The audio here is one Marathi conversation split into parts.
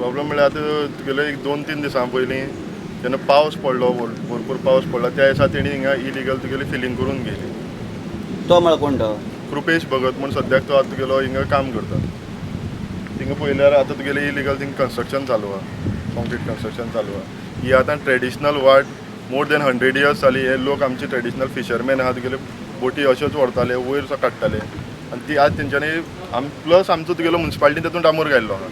प्रॉब्लेम म्हळ्यार आतां तुगेलो एक 2-3 दिसां पयलीं जेन्ना पावस पडलो भरपूर पावस पडलो त्या दिसा तेणी हिंगा इलिगल तुगेली फिलिंग करून गेली. तो म्हळ्यार कोण तो? कृपेश भगत म्हूण सद्याक तो आतां तुगेलो हिंगा काम करता. थिंगा पळयल्यार आतां तुगेलें इलिगल थिंगा कन्स्ट्रक्शन चालू आहा, कॉन्क्रीट कन्स्ट्रक्शन चालू आहा. ही आतां ट्रेडिशनल वाट मोर देन 100 years जाली. हे लोक आमचे ट्रेडिशनल फिशरमॅन आहा तुगेले बोटी अश्योच व्हरताले वयर सो काडटाले आनी ती आज तेंच्यांनी प्लस आमचो तुगेलो म्युन्सिपालिटीन तातूंत डांबोर घायल्लो आहा.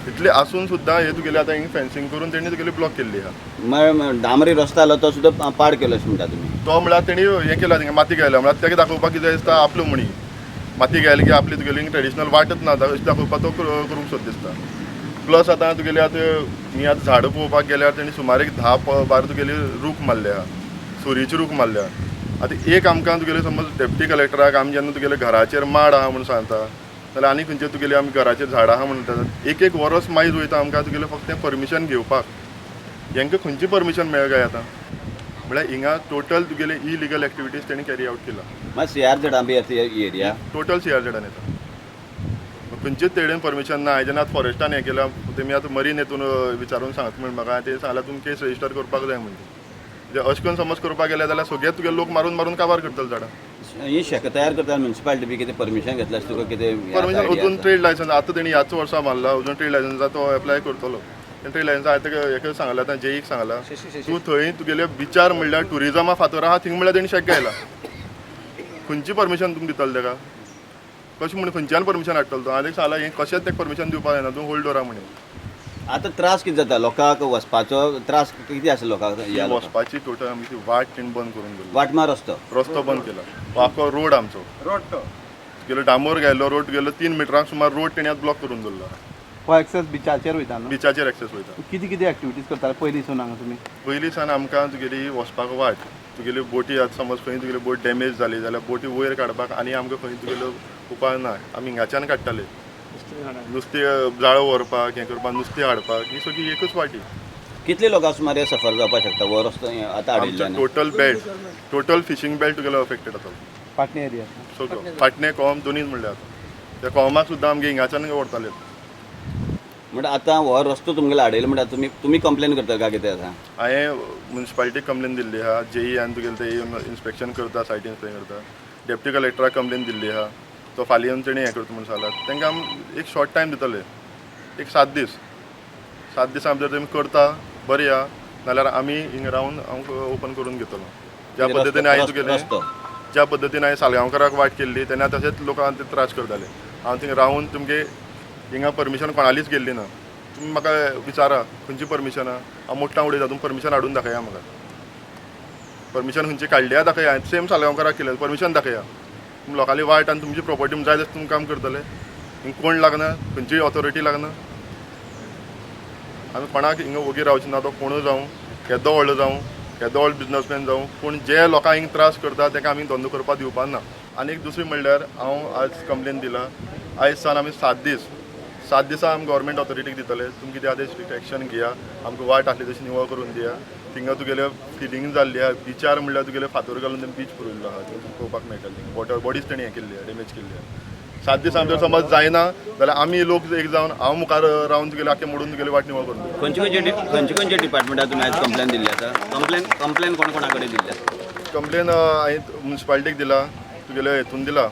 इतले आसून सुद्दां हे तुगेले आतां हिंगा फेन्सिंग करून तेणी तुगेली ब्लॉक केल्ली आहा. म्हळ्यार डांबरी रस्तो आसलो तो सुद्दां पाड केलो अशें म्हणटा तुमी? तो म्हळ्यार तेणी हें केला थिंगा माती घायला म्हळ्यार तेका दाखोवपाक कितें दिसता आपलो म्हणी माती घायली की आपली तुगेली ट्रेडिशनल वाटच ना अशें दाखोवपाक तो करूंक सोद दिसता. प्लस आतां तुगेली आतां ही आतां झाडां पळोवपाक गेल्यार तेणी सुमार एक 10-12 तुगेली रूख मारले आहा, सोरीची रूख मारल्या. आतां एक आमकां तुगेले समज डेप्टी कलेक्टराक आमी जेन्ना तुगेले घराचेर माड आहा म्हूण सांगता जाल्यार आनी खंयचे तुगेले आमी घराचेर झाडां आहा म्हणटात एक वर्स मायज वयता आमकां तुगेलें फक्त तें परमिशन घेवपाक. हेंकां खंयची परमिशन मेळ्ळी काय आतां म्हळ्यार हिंगा टोटल तुगेले इलिगल एक्टिविटीज तेणी कॅरी आउट केला. मागीर CRZ आमी एरिया टोटल CRZान येता. खंयचीच तेडेन परमिशन ना. जेन्ना आतां फॉरेस्टान हें केलां तेमी आतां मरीन हेतून विचारून सांगता म्हण म्हाका ते सांगल्यार तुमी केस रजिस्टर करपाक जाय म्हणटा. म्हणजे अशें करून समज करपाक गेले जाल्यार सगळे तुगे लोक मारून मारून काबार करतले झाडां. ही शेकां तयार करता म्युन्सिपालिटी बी कितें परमिशन घेतलें तुका कितें? परमिशन अजून ट्रेड लायसन्स आतां तेणी ह्याच वर्सा मारला. अजून ट्रेड लायसन्सा तो एप्लाय करतलो. ट्रेड लायसन्स हांवें तेका हेका सांगलां आतां जेईक सांगलां तूं थंय तुगेले बिचार म्हणल्यार टुरिजमा फातर आहा थिंग म्हणल्यार तेणी शेक घायला. खंयची परमिशन तुमकां दितलो तेका? कशें म्हणून खंयच्यान परमिशन हाडटलो तो? हांवें सांगलां हें कशेंच तेका परमिशन दिवपाक जायना तूं होल्ड दवरा म्हणून. आतां त्रास कितें जाता लोकांक वचपाचो त्रास कितें आसा लोकांक? वचपाची टोटल आमची वाट तेणी बंद करून दिली. वाटमार रस्तो बंद केला. आख्खो रोड आमचो गेलो डांबोर घायलो रोड गेलो 3 मिटरांक सुमार रोड तेणी आतां ब्लॉक करून दवरला. हो एक्सेस बिचाचेर वयता न्हू? बिचाचेर एक्सेस वयता. कितें कितें एक्टिविटीज करताले पयलीं सून हांगा तुमी? पयलीं सान आमकां तुगेली वचपाक वाट तुगेली बोटी आतां समज खंय तुगेली बोट डॅमेज जाली जाल्यार बोटी वयर काडपाक आनी आमकां खंय तुगेलो उपाय ना. आमी हिंगाच्यान काडटाले नुस्तें जाळो व्हरपाक हें करपाक नुस्तें हाडपाक ही सगळी एकूच वाटी. कितले लोकांक सुमार सफर जावपाक शकता हो रस्तो आतां हाडिल्ल्यान? Total belt total fishing belt तुगेलो अफेक्टेड जाता पाटणे एरिया सगळो. फाटणे कॉम दोनीच म्हणल्यार त्या कॉमाक सुद्दां आमगे हिंगाच्यान व्हरताले. म्हणटा आतां हो रस्तो तुमगेलो हाडयलो म्हणटा तुमी कंप्लेन करता काय कितें आसा? हांवें म्युन्सिपालिटीक कंप्लेन दिल्ली आहा. जेई आनी तुगेलें ते इन्स्पेक्शन करता सायट इन्स्पेक्शन करता. डेप्टी कलेक्टराक कंप्लेन दिल्ली आहा. तो फाल्यां येवन तेणी हें करता म्हणून सांगलां. तांकां आमी एक शॉर्ट टायम दितले एक 7 दीस. 7 दिसां भितर तुमी करता बरें या नाल्यार आमी हिंगा रावन आमकां ओपन करून घेतलो. ज्या पद्दतीन हांवें तुगेलें ज्या पद्दतीन हांवें सालगांवकाराक वाट केल्ली तेन्ना तशेंच लोकांक ते त्रास करताले. हांव थिंगा रावन तुमगे हिंगा परमिशन कोणालीच गेल्ली ना. तुमी म्हाका विचारा खंयची परमिशन आहा. हांव मोठ्ठां उडयता तुमी परमिशन हाडून दाखया म्हाका. परमिशन खंयची काडल्या दाखया. हांवें सेम सालगांवकाराक केलें परमिशन दाखया. तुमी लोकांली वाट आनी तुमची प्रॉपर्टी जाय तशें तुमी काम करतले. हिंगा कोण लागना खंयची ऑथॉरिटी लागना. आमी कोणाक हिंगा वगीर रावचे ना. तो कोणूय जावं येदो व्हडलो जावं केदोळ बिजनसमॅन जावं पूण जे लोकांक हिंग त्रास करता ताका आमी धंदो करपाक दिवपाक ना. आनी एक दुसरी म्हणल्यार हांव आज कंप्लेन दिला. आयज सावन आमी 7 दिसां आमी गव्हर्मेंट ऑथॉरिटीक दितले. तुमी कितें आहा तें स्ट्रिक्ट एक्शन घेया. आमकां वाट आसली तशी निवळ करून दिया. थिंगा तुगेले फिलिंग जाल्ली आहा. बिचार म्हणल्यार तुगेले फातर घालून तें बीच पुरयल्लो आहा. पळोवपाक मेळटलें. बॉडीज तेणी हें केल्ली आहा, डॅमेज केल्ली आहा. 7 दिसां जर समज जायना जाल्यार आमी लोक एक जावन हांव मुखार रावन तुगेले आख्खे मोडून तुगेले वाट निवळ करून दिता. खंयचे डिपार्टमेंटाक तुमी आयज कंप्लेन दिल्ली आसा? कंप्लेन कोणा कडेन दिल्ली आसा? कंप्लेन हांवें म्युन्सिपालिटीक दिला. तुगेले हेतून दिला,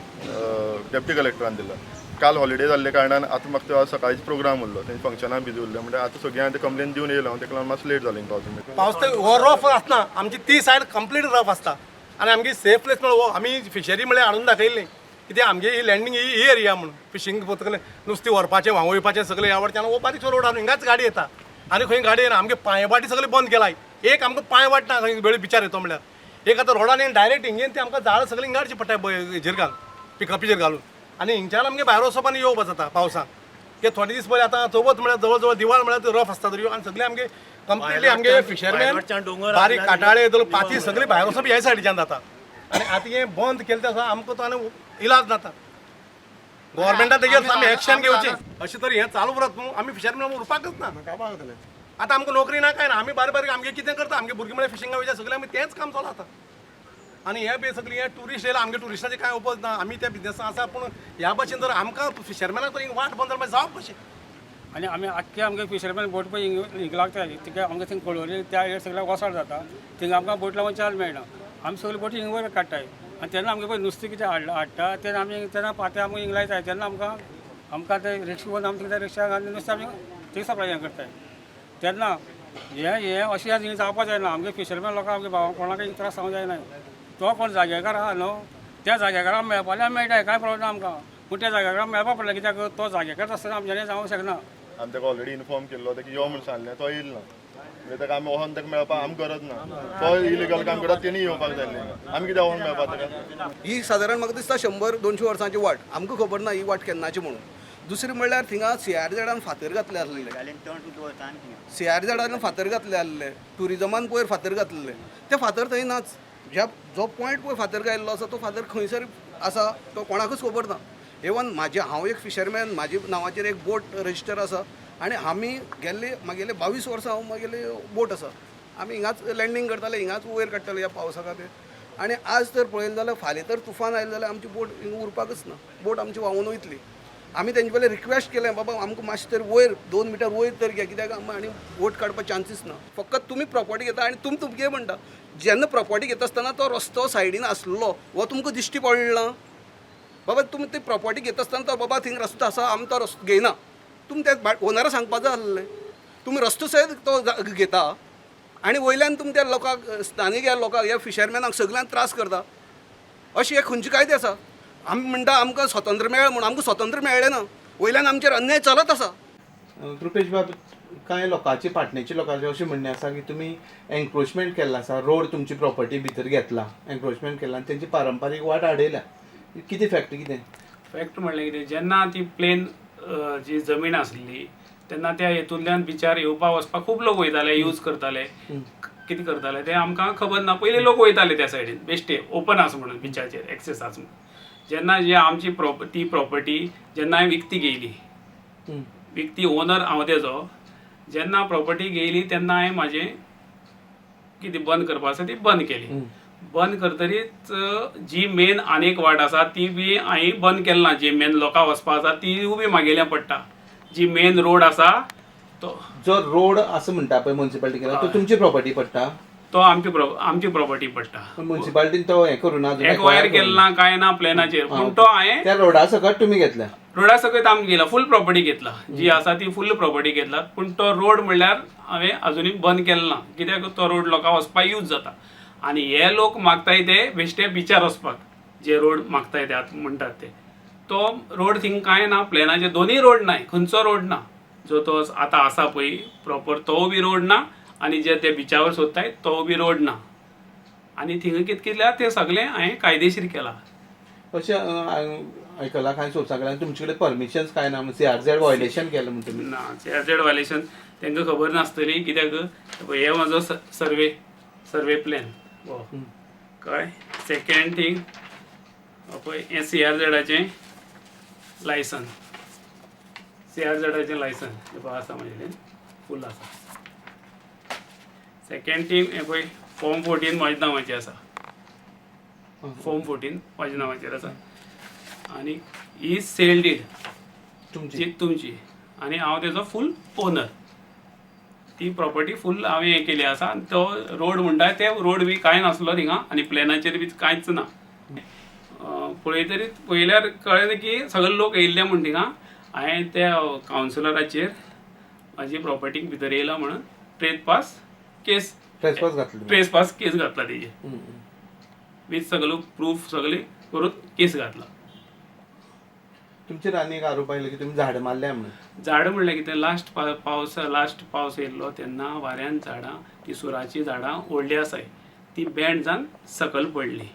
डेप्टी कलेक्टरान दिला. काल हॉलिडे जाल्ले कारणान आतां म्हाका सकाळीच प्रोग्राम उरलो, तें फंक्शनाक बिजी उरले. म्हणजे आतां सगळीं हांवें कंप्लेन दिवन येयलो हांव, ताका लागून मातसो लेट जालें पावसून. पावस तर हो रफ आसना, आमची ती सायड कंप्लीट रफ आसता आनी आमगे सेफ प्लेस म्हणून आमी फिशरी म्हळ्यार हाडून दाखयल्ली. कित्याक आमगे ही लँडींग ही एरिया म्हणून फिशींग वतकले नुस्तें व्हरपाचें व्हांवयपाचें सगळें ह्या वटेच्यान हो बारीकसो रोड आसा, हिंगाच गाडी येता आनी खंय गाडी येना. आमगे पांयवाटी सगळें बंद केलाय. एक आमकां पांयवाट ना खंय वेळ बिचार येतो म्हणल्यार. एक आतां रोडान डायरेक्ट हिंगेन ती आमकां झाड सगळीं हिंगाडची पडटा हेजेर घालून, पिकअपीचेर घालून. आनी हिंगच्यान आमगे भायर वचप आनी येवप जाता पावसाक. ते थोडे दीस पयलीं आतां चवथ म्हळ्यार जवळ जवळ दिवाळ म्हळ्यार रफ आसता दर्यो. आनी सगळे आमगे कंप्लिटली आमगे फिशरमॅन बारीक काटाळे धरून पाती सगळी भायर वचप ह्या सायडीच्यान जाता. आनी आतां हें बंद केलें तें आसा आमकां तो आनी इलाज जाता. गव्हर्मेंटान तेजेर आमी एक्शन घेवची. अशें तरी हें चालू उरत न्हू. आमी फिशरमॅन उरपाकच ना. आतां आमकां नोकरी ना काय ना. आमी बारीक आमगे कितें करता, आमगे भुरगीं म्हळ्यार फिशिंगा वयता सगळें आमी तेंच काम चालू आतां. आनी हे बी सगळी हे ट्युरिस्ट येयला, आमगे ट्युरिस्टांचे कांय उपज ना. आमी त्या बिजनेसान आसा पूण ह्या भाशेन जर आमकां फिशरमॅनाक तर वाट बंद जाल्यार जावप कशें. आनी आमी आख्खे आमगे फिशरमॅन बोट पळय हिंग लागता तिका आमकां थिंग कळवली त्या एरिया सगळ्याक वसाड जाता. थिंगा आमकां बोट लावून चार्ज मेळना. आमी सगळी बोटी हिंग वयर काडटाय. आनी तेन्ना आमगे पळय नुस्तें कितें हाडटा तेन्ना आमी तेन्ना पाते आमकां हिंग लायताय. तेन्ना आमकां ते रिक्षा व्हरून आमी तिका रिक्षा घालून नुस्तें आमी थिंग सप्लाय हें करताय. तेन्ना हें अशें हिंग जावपा जायना. आमगे फिशरमॅन लोकांक आमगे भावांक कोणाकय त्रास जावंक जायना. तो कोण जाग्याकार आहा न्हू, त्या जाग्याकाराक मेळपाक मेळटाय, कांय प्रॉब्लेम ना आमकां. पूण त्या जाग्याकाराक मेळपा पडलें कित्याक तो जाग्याकार आसतना आमच्यानी जावंक शकना. आमी ताका ऑलरेडी इन्फॉर्म केल्लो, ताका यो म्हूण सांगलें, तो येयलो ना. म्हणजे ताका आमी वचोन ताका मेळपाक आमकां गरज ना. तो इलिगल काम करता तेणी येवपाक जाय आसलें. आमी कित्याक वचोन मेळपाक ताका? ही सादारण म्हाका दिसता 100-200 वर्सांची वाट. आमकां खबर ना ही वाट केन्नाची म्हणून. दुसरी म्हणल्यार थिंगा CRZ फातर घातले आसलेले. CRZ फातर घातले आसले. ट्युरिजमान पयर फातर घातलेले. ते फातर थंय नाच. जो पॉयंट पळय फातर गायल्लो आसा तो फातर खंयसर आसा तो कोणाकूच खबर ना. इवन हांव एक फिशरमॅन, म्हाजे नांवाचेर एक बोट रजिस्टर आसा आनी आमी म्हागेले 22 वर्सां हांव म्हागेले बोट आसा. आमी हिंगाच लँडींग करताले, हिंगाच वयर काडटाले ह्या पावसा खातीर. आनी आज तर पळयलें जाल्यार फाल्यां तर तुफान आयलें जाल्यार आमची बोट हिंगा उरपाकच ना. बोट आमची व्हांवून वयतली. आमी तेंचे पयलीं रिक्वेस्ट केलें, बाबा आमकां मातशें तरी वयर 2 मिटर वयर तर घे, कित्याक आनी बोट काडपाक चान्सीस ना. फकत तुमी प्रॉपर्टी घेता आनी तुमगे म्हणटा. जेन्ना प्रॉपर्टी घेता आसतना तो रस्तो सायडीन आसलो हो तुमकां दिश्टी पडला. बाबा तुमी ती प्रॉपर्टी घेता आसतना तो बाबा थिंग रस्तो आसा आमी तो रस्तो घेयना. तुमी त्या ओनराक सांगपाक जाय आसलें. तुमी रस्तो सयत तो घेता आनी वयल्यान तुमी त्या लोकांक स्थानीक ह्या लोकांक ह्या फिशरमॅनाक सगळ्यांक त्रास करता. अशी एक खंयची कायदे आसा? आमी म्हणटा आमकां स्वतंत्र मेळ म्हणून. आमकां स्वतंत्र मेळ्ळें ना. वयल्यान आमचेर अन्याय चलत आसा. कृपेश बाब, कांय लोकांची फाटण्याची लोकांचे अशें म्हणणें आसा की तुमी एन्क्रोचमेंट केल्लो आसा, रोड तुमची प्रॉपर्टी भितर घेतला, एन्क्रोचमेंट केला आनी तेंची पारंपारीक वाट आडयल्या. कितें फॅक्ट कितें? फॅक्ट म्हणल्यार कितें, जेन्ना ती प्लेन जी जमीन आसली तेन्ना त्या हेतूंतल्यान बिचार येवपाक वचपाक खूब लोक वयताले, यूज करताले. कितें करताले तें आमकां खबर ना. पयलीं लोक वयताले त्या सायडीन बेश्टे ओपन आसा म्हणून बिचाचेर एक्सेस आसा म्हणून. जेन्ना जी आमची ती प्रॉपर्टी जेन्ना हांवें विकती घेयली, विकती ओनर हांव तेजो, जेन्ना प्रॉपर्टी घेयली तेन्ना हांवें म्हाजें कितें बंद करपाक आसा ती बंद केली. बंद करतरीच जी मेन आनीक वाट आसा ती बी हांवें बंद केली ना. जी मेन लोकांक वचपाक आसा ती बी म्हागेल्या पडटा. जी मेन रोड आसा तो जो रोड आसा म्हणटा पळय म्युन्सिपालिटी केला तो तुमची प्रॉपर्टी पडटा. तो आमची प्रॉपर्टी पडटा. म्युन्सिपालिटीन तो हें करूं ना, एक्वायर केला ना काय ना प्लॅनाचेर. पूण तो हांवें त्या रोडा सकट तुमी घेतल्या. रोडा सकट आमी गेला, फूल प्रॉपर्टी घेतला. जी आसा ती फूल प्रॉपर्टी घेतला. पूण तो रोड म्हणल्यार हांवें अजुनूय बंद केलो ना. कित्याक तो रोड लोकांक वचपाक यूज जाता. आनी हे लोक मागताय ते बेश्टे बिचार वचपाक, जे रोड मागताय ते म्हणटात ते, तो रोड थिंग कांय ना. प्लॅनाचे दोनूय रोड नाय, खंयचो रोड ना. जो तो आतां आसा पळय प्रॉपर तो बी रोड ना. आनी जे ते बिचावर सोदताय तो बी रोड ना. आनी थिंग कितें केल्यार तें सगळें हांवें कायदेशीर केलां. अशें आयकलां कांय सोर्सां कडल्यान तुमचे कडेन परमिशन्स कांय ना, CRZ वायलेशन केलें म्हणटा तुमी. ना, CRZ वायलेशन तांकां खबर नासतली. कित्याक हे म्हजो सर्वे प्लॅन हो कळ्ळें. सेकंड थिंग पळय हें CRZाचें लायसन, CRZाचें लायसन हें आसा म्हजें फूल आसा. सेकंड थिंग हें पळय फॉर्म 14 म्हाज्या नांवाचेर आसा, फॉर्म 14 म्हाज्या नांवाचेर आसा. आनी ही सेल डीड तुमची तुमची आनी हांव तेजो फूल ओनर. ती प्रॉपर्टी फूल हांवें हें केली आसा. आनी तो रोड म्हणटा ते रोड बी कांय नासलो थिंगा आनी प्लॅनाचेर बी कांयच ना. पळयतरीत पळयल्यार कळ्ळें की सगळे लोक येयल्ले म्हण थिंगा. हांवें त्या कावन्सिलराचेर म्हाजी प्रॉपर्टीक भितर येयला म्हणून ट्रेसपास केस घातला तेजेर विथ सगळो प्रूफ सगळे करून केस घातला. तुमचेर आनी एक आरोप आयलो की तुमी झाड मारल्या म्हणून. झाडां म्हणल्यार कितें लास्ट पावस येयल्लो तेन्ना वाऱ्यान झाडां ती सुराची झाडां व्हडली आसाय ती बँड जावन सकयल पडली.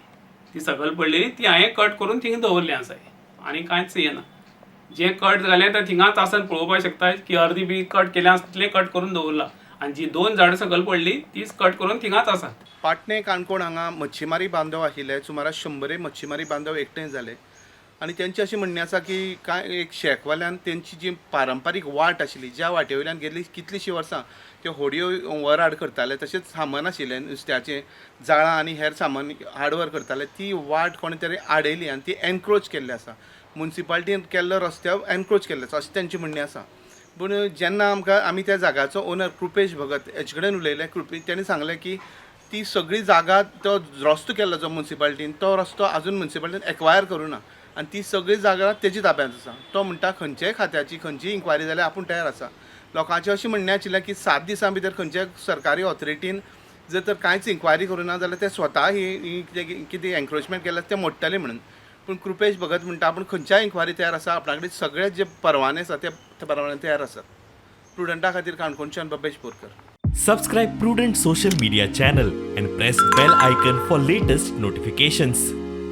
ती सकयल पडली ती हांवें कट करून थिंगा दवरली आसाय आनी कांयच येना. जें कट जालें तें थिंगाच आसन पळोवपाक शकता की अर्दी बी कट केलें आसा तितलें कट करून दवरला आनी जी 2 झाडां सकयल पडली तीच कट करून थिंगाच आसा. पाटणे काणकोण हांगा मच्छीमारी बांदव आशिल्ले सुमार 100 मच्छीमारी बांदव एकठांय जाले आनी तेंची अशी म्हणणी आसा की कांय एक शेकवाल्यान तेंची जी पारंपारीक वाट आशिल्ली ज्या वाटे वयल्यान गेल्ली कितलींशीं वर्सां त्यो होडयो वर हाड करताले तशेंच सामान आशिल्लें नुस्त्याचें जाळां आनी हेर सामान हाड वर करताले ती वाट कोणे तरी आडयली आनी ती एनक्रोच केल्ली आसा. म्युन्सिपाल्टीन केल्लो रस्त्यार एनक्रोच केल्लो आसा अशें तेंची म्हणणी आसा. पूण जेन्ना आमी त्या जागाचो ओनर कृपेश भगत हेचे कडेन उलयले तेणी सांगलें की ती सगळी जागा तो रस्तो केल्लो जो म्युन्सिपाल्टीन तो रस्तो आजून म्युन्सिपाल्टीन एक्वायर करूं ना आनी ती सगळी जागा तेजी ताब्यांत आसा. तो म्हणटा खंयच्याय खात्याची खंयचीय इन्क्वायरी जाल्यार आपूण तयार आसा. लोकांचें अशें म्हणणें आशिल्लें की 7 दिसां भितर खंयच्याय सरकारी ऑथॉरिटीन जर तर कांयच इन्क्वायरी करूं ना जाल्यार ते स्वता ही कितें एन्क्रोचमेंट केल्यार ते मोडटले म्हणून. पूण कृपेश भगत म्हणटा आपूण खंयच्याय इन्क्वायरी तयार आसा. आपणा कडेन सगळे जे परवाने आसा ते परवाने तयार आसात. प्रुडंटा खातीर काणकोणच्यान Babesh Borkar. Subscribe Prudent social media channel and press bell icon for latest notifications.